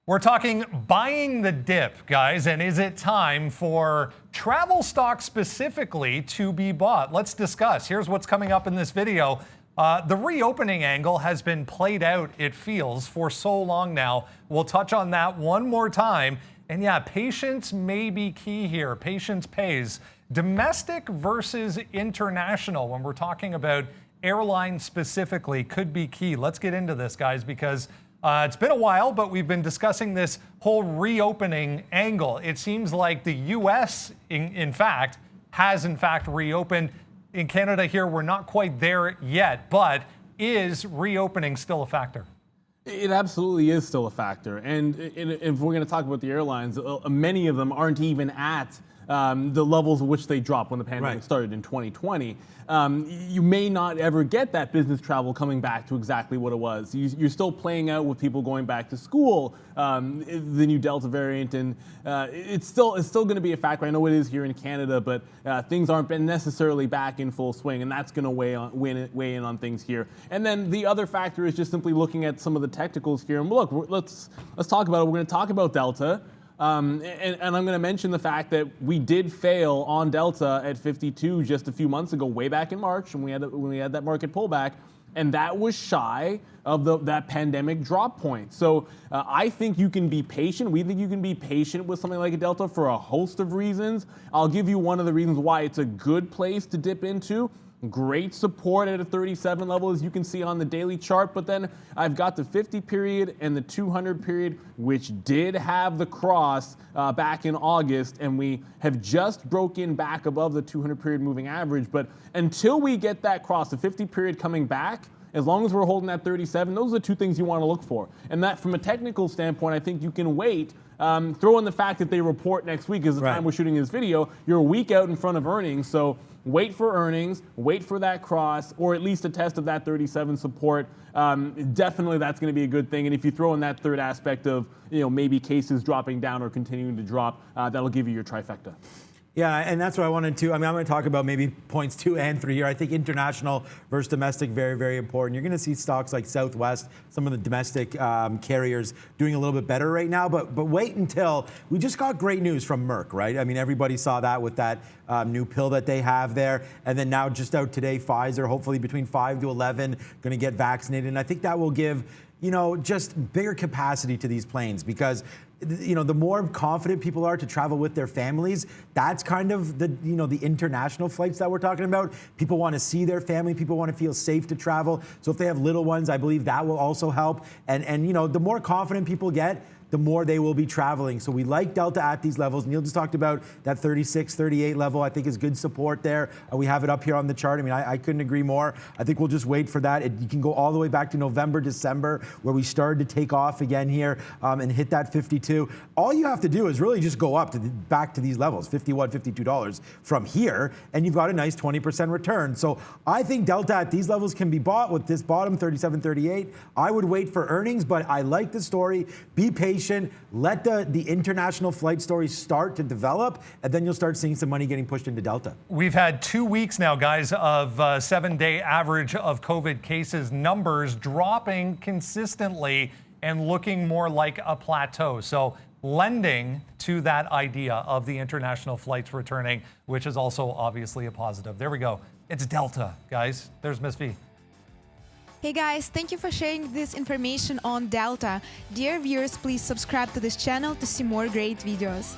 We're talking buying the dip, guys, and is it time for travel stocks specifically to be bought? Let's discuss. Here's what's coming up in this video. The reopening angle has been played out, it feels, for so long now. We'll touch on that one more time. And yeah, patience may be key here. Patience pays. Domestic versus international, when we're talking about airlines specifically, could be key. Let's get into this, guys, because it's been a while, but we've been discussing this whole reopening angle. It seems like the U.S., in fact, has in fact reopened. In Canada here, we're not quite there yet, but is reopening still a factor? It absolutely is still a factor. And if we're going to talk about the airlines, many of them aren't even at the levels at which they dropped when the pandemic started in 2020. You may not ever get that business travel coming back to exactly what it was. You're still playing out with people going back to school, the new Delta variant, and it's still going to be a factor. I know it is here in Canada, but things aren't been necessarily back in full swing, and that's going to weigh in on things here. And then the other factor is just simply looking at some of the technicals here. And look, let's talk about it. We're going to talk about Delta. And I'm going to mention the fact that we did fail on Delta at 52 just a few months ago, way back in March, when we had that market pullback, and that was shy of that pandemic drop point. So I think you can be patient. We think you can be patient with something like a Delta for a host of reasons. I'll give you one of the reasons why it's a good place to dip into. Great support at a 37 level, as you can see on the daily chart. But then I've got the 50 period and the 200 period, which did have the cross back in August. And we have just broken back above the 200 period moving average. But until we get that cross, the 50 period coming back, as long as we're holding that 37, those are the two things you want to look for. And that, from a technical standpoint, I think you can wait. Throw in the fact that they report next week, is the time we're shooting this video. You're a week out in front of earnings, so wait for earnings, wait for that cross, or at least a test of that 37 support. Definitely that's going to be a good thing. And if you throw in that third aspect of, maybe cases dropping down or continuing to drop, that'll give you your trifecta. Yeah, and that's what I wanted to. I'm going to talk about maybe points 2 and 3 here. I think international versus domestic, very, very important. You're going to see stocks like Southwest, some of the domestic carriers doing a little bit better right now. But wait until we just got great news from Merck, right? I mean, everybody saw that with that new pill that they have there. And then now just out today, Pfizer, hopefully between 5 to 11, going to get vaccinated. And I think that will give, just bigger capacity to these planes, because the more confident people are to travel with their families, that's kind of the international flights that we're talking about. People want to see their family. People want to feel safe to travel. So if they have little ones, I believe that will also help. And the more confident people get, the more they will be traveling. So we like Delta at these levels. Neil just talked about that 36, 38 level, I think is good support there. We have it up here on the chart. I mean, I couldn't agree more. I think we'll just wait for that. You can go all the way back to November, December, where we started to take off again here and hit that 52. All you have to do is really just go up back to these levels, $51, $52 from here, and you've got a nice 20% return. So I think Delta at these levels can be bought with this bottom, 37, 38. I would wait for earnings, but I like the story. Be patient. Let the international flight stories start to develop, and then you'll start seeing some money getting pushed into Delta. We've had 2 weeks now, guys, of 7-day average of COVID cases numbers dropping consistently and looking more like a plateau. So lending to that idea of the international flights returning, which is also obviously a positive. There we go. It's Delta, guys. There's Miss V. Hey guys, thank you for sharing this information on Delta. Dear viewers, please subscribe to this channel to see more great videos.